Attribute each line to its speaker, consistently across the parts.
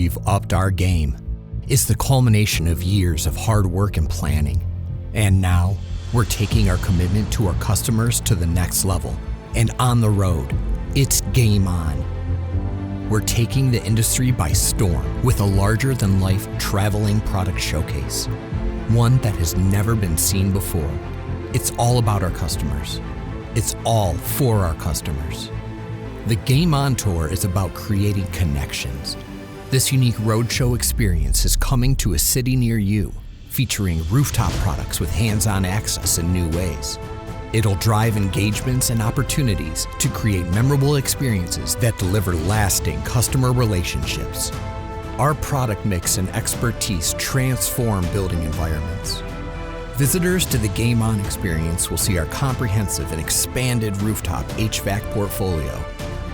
Speaker 1: we've upped our game. It's the culmination of years of hard work and planning. And now, we're taking our commitment to our customers to the next level. And on the road, it's Game On. We're taking the industry by storm with a larger-than-life traveling product showcase. One that has never been seen before. It's all about our customers. It's all for our customers. The Game On Tour is about creating connections. This unique roadshow experience is coming to a city near you, featuring rooftop products with hands-on access in new ways. It'll drive engagements and opportunities to create memorable experiences that deliver lasting customer relationships. Our product mix and expertise transform building environments. Visitors to the Game On experience will see our comprehensive and expanded rooftop HVAC portfolio,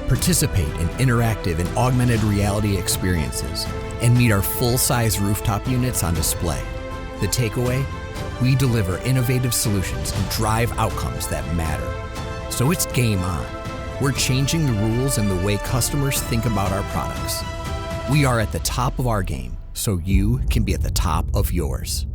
Speaker 1: participate in interactive and augmented reality experiences, and meet our full-size rooftop units on display. The takeaway? We deliver innovative solutions and drive outcomes that matter. So it's Game On. We're changing the rules and the way customers think about our products. We are at the top of our game, so you can be at the top of yours.